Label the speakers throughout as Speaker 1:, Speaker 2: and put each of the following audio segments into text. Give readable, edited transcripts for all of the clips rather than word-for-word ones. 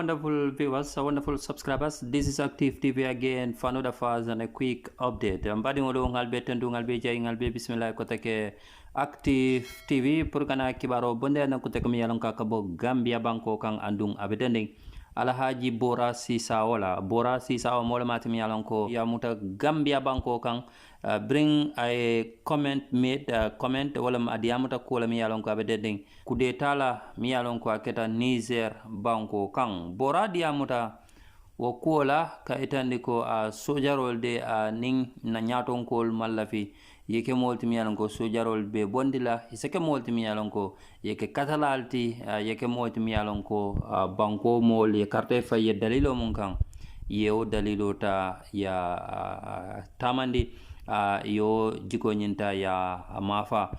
Speaker 1: wonderful viewers, wonderful subscribers. This is Active TV again for another fast and a quick update. Mbadi ngolo ngalbe tendu ngalbe jay ngalbe bismillah kotake Active TV purkana kibaro bonde na kotake miyalon kakabo Gambia banko kang andung abedending. Alagie Bora sisa wala Bora sisa o mola mati miyalon ko ya muta Gambia banko kang bring a comment made comment wala adiamuta kola miyalon ko abedending kudeta la miyalon ko aketa Niger banko kang Bora diamuta wo kola ka etandi ko sojarol de ning na nyaton kol mallafi yeke molti miyalon ko sojarol be bondila iseke molti miyalon ko yeke katalalti yeke molti miyalon ko banko mol ye carte faye dalilo mun kan yewo dalilo ta ya tamandi yo jiko nyinta ya mafa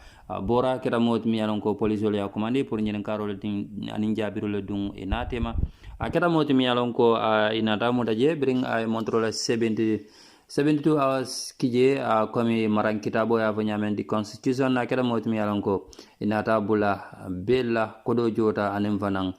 Speaker 1: Bora kera mot miyalon ko police ya commande pour nyen karol tin anin jabirul dung inatema akera mot miyalon ko inata motaje bring ay montrole 72 hours kije komi marang kitabo ya fanyamen di constitution na kera mot miyalon ko inata bula bella kodo jota anem fanang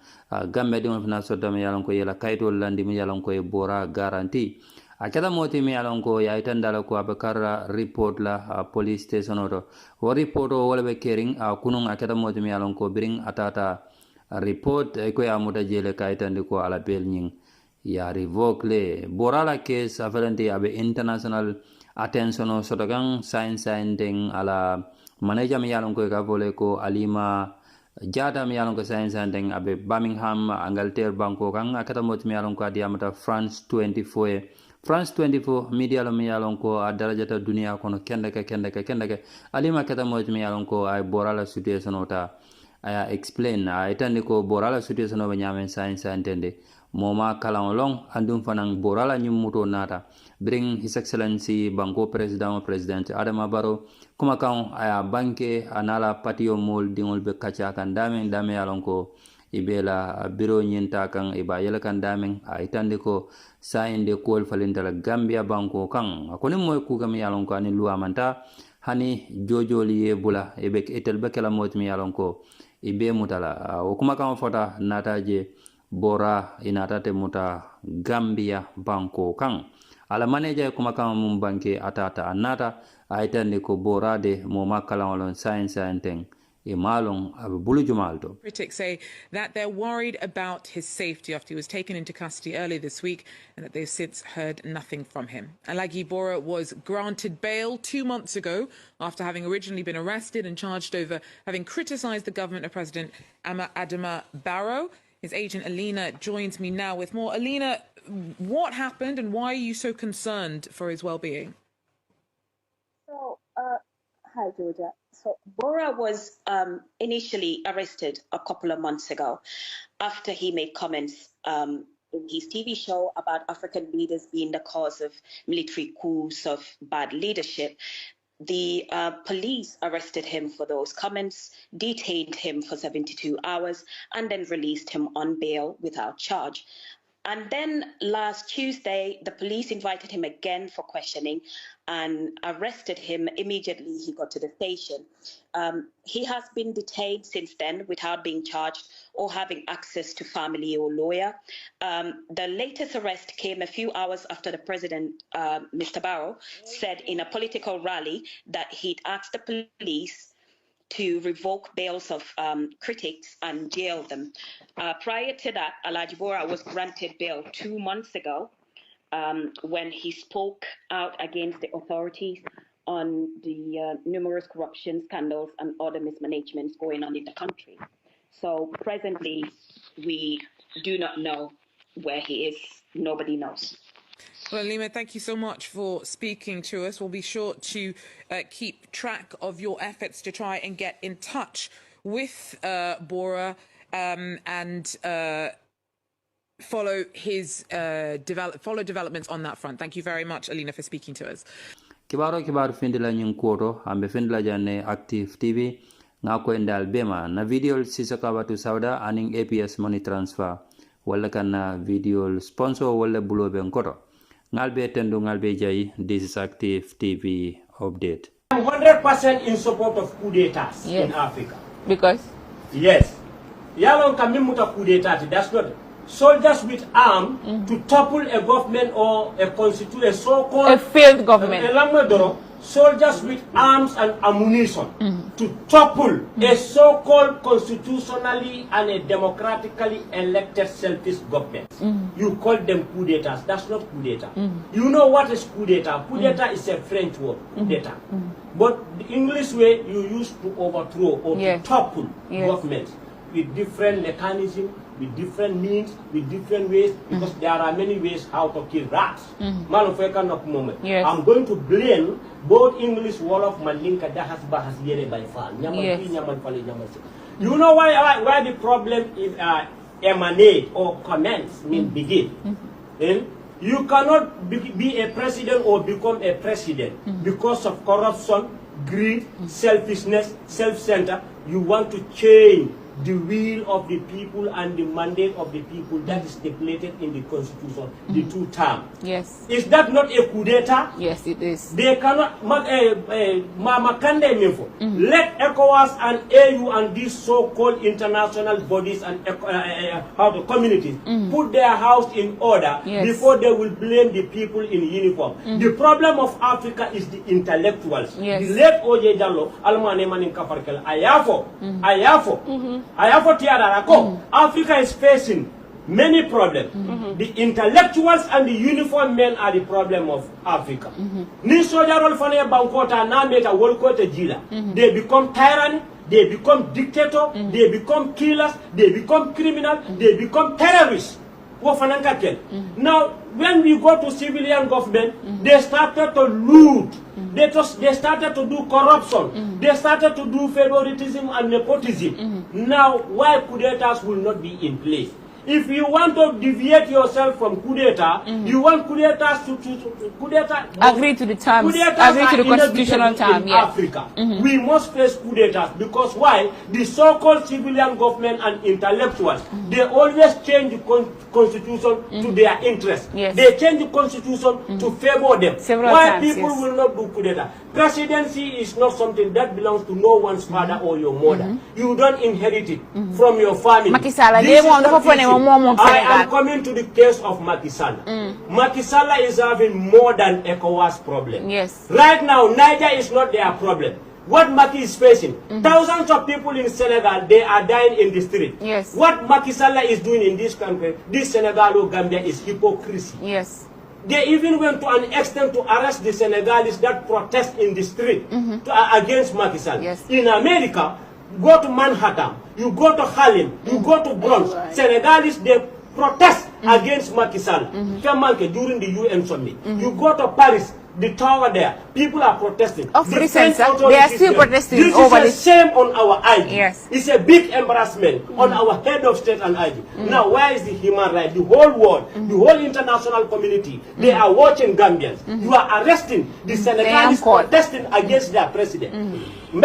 Speaker 1: gambe di on fana sodam miyalon ko yela kayto landi miyalon ko e Bora garanti akada moti miyalon ko ya itandala ko abakara report la police station oto wo report o wala be kering kunung akada moti miyalon ko bring atata report ko ya muta jele kaytandi ko ala bel nying ya revoke le Bora la case avalenti abe international attention o sotogang science ding ala manager miyalon ko ka vole ko Alima Diatta miyalon ko science ding abe Birmingham Angleterre banko kang akada moti miyalon ko adiamata France 24 media lo miyalon ko darajata dunia kono kendeke Alima kata moti miyalon ko ay Bora la situation ota aya explain itandi ko Bora la situation o nyamen science entende moma kalan long andum fanang Bora la nyumuto nata bring his excellency banko president Adama Barrow kuma kan aya banke anala patio mol dingol be kacha kan dame yalon ko ibela biro nyinta kan iba yela kan damen itandi ko sainde kol falintala Gambia banko kan akoni moy ku gam yalon ko ani luwa manta hani jojoli ye bula ebe etel bekela mot mi yalon ko ibe mutala o kuma kan fota nataje Bora inata te muta Gambia banko kan ala manager kuma kan mum banke atata anata itandi ko Bora de mo makala on science and
Speaker 2: Critics say that they're worried about his safety after he was taken into custody earlier this week and that they've since heard nothing from him. Alagie Bora was granted bail 2 months ago after having originally been arrested and charged over having criticised the government of President Adama Barrow. His agent Alina joins me now with more. Alina, what happened and why are you so concerned for his well-being?
Speaker 3: So, hi, Georgia. So Bora was initially arrested a couple of months ago after he made comments in his TV show about African leaders being the cause of military coups, of bad leadership. The police arrested him for those comments, detained him for 72 hours, and then released him on bail without charge. And then last Tuesday, the police invited him again for questioning and arrested him immediately he got to the station. He has been detained since then without being charged or having access to family or lawyer. The latest arrest came a few hours after the president, Mr. Barrow, said in a political rally that he'd asked the police to revoke bails of critics and jail them. Prior to that, Alagie Bora was granted bail 2 months ago when he spoke out against the authorities on the numerous corruption scandals and other mismanagements going on in the country. So presently, we do not know where he is. Nobody knows.
Speaker 2: Well, Alima, thank you so much for speaking to us. We'll be sure to keep track of your efforts to try and get in touch with Bora and follow his developments on that front. Thank you very much, Alina, for speaking to us.
Speaker 1: Kibaru findila nyunkoto ambe findila jane Active TV ngako endal bema na video sisaka tu sauda aning APS money transfer wala kana video sponsor wala bulobe nkoto ngalbe tendo ngalbe jay. This is Active TV update.
Speaker 4: I'm 100% in support of coup d'etats in Africa.
Speaker 5: Because?
Speaker 4: Yes. Yalon kamimuta coup d'etat, that's not soldiers with arms to topple a government or a so-called
Speaker 5: a failed government.
Speaker 4: Soldiers with arms and ammunition to topple a so-called constitutionally and a democratically elected selfish government. You call them coup d'etats. That's not coup d'etat. You know what is coup d'etat? Coup d'etat is a French word, coup d'etat. But the English way you use to overthrow or to topple governments with different mechanisms, with different means, with different ways, because there are many ways how to kill rats. I'm going to blame both English Wolof Malinka Dahas Bahas Yere by Fall. You know why the problem is emanate or commence mean begin. You cannot be a president or become a president because of corruption, greed, selfishness, self-centered. You want to change the will of the people and the mandate of the people that is stipulated in the constitution, the two terms.
Speaker 5: Yes.
Speaker 4: Is that not a coup d'etat?
Speaker 5: Yes, it is.
Speaker 4: They cannot let ECOWAS and AU and these so-called international bodies and communities put their house in order before they will blame the people in uniform. The problem of Africa is the intellectuals. The late Oje Jallo, Almane Manin Kafarkel, Africa is facing many problems. The intellectuals and the uniformed men are the problem of Africa. They become tyranny, they become dictator, they become killers, they become criminals, they become terrorists. Now, when we go to civilian government, they started to loot. They started to do corruption. They started to do favoritism and nepotism. Now, why coup d'etats will not be in place? If you want to deviate yourself from coup d'etat, you want coup d'etats to
Speaker 5: agree to the terms, agree to the constitutional term.
Speaker 4: In Africa, we must face coup d'etats because why? The so-called civilian government and intellectuals, they always change the constitution to their interest. They change the constitution to favor them. Why people will not do coup d'etat? Presidency is not something that belongs to no one's father or your mother. You don't inherit it from your family. I am coming to the case of Macky Sall. Macky Sall is having more than ECOWAS problem. Right now, Niger is not their problem. What Macky is facing, thousands of people in Senegal, they are dying in the street. What Macky Sall is doing in this country, this Senegal or Gambia, is hypocrisy. They even went to an extent to arrest the Senegalese that protest in the street against Macky Sall. In America, go to Manhattan, you go to Harlem, you go to Bronx, Senegalese, they protest against Macky Sall during the UN summit. You go to Paris, the tower there, people are protesting.
Speaker 5: They are still protesting
Speaker 4: this
Speaker 5: over
Speaker 4: this. This is a shame on our IG.
Speaker 5: It's
Speaker 4: a big embarrassment on our head of state and IG. Now, where is the human right? The whole world, the whole international community, they are watching Gambians. You are arresting the Senegalese protesting against their president. You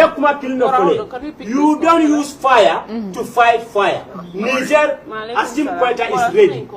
Speaker 4: don't use fire to fight fire. Niger, Asim Quetta is ready.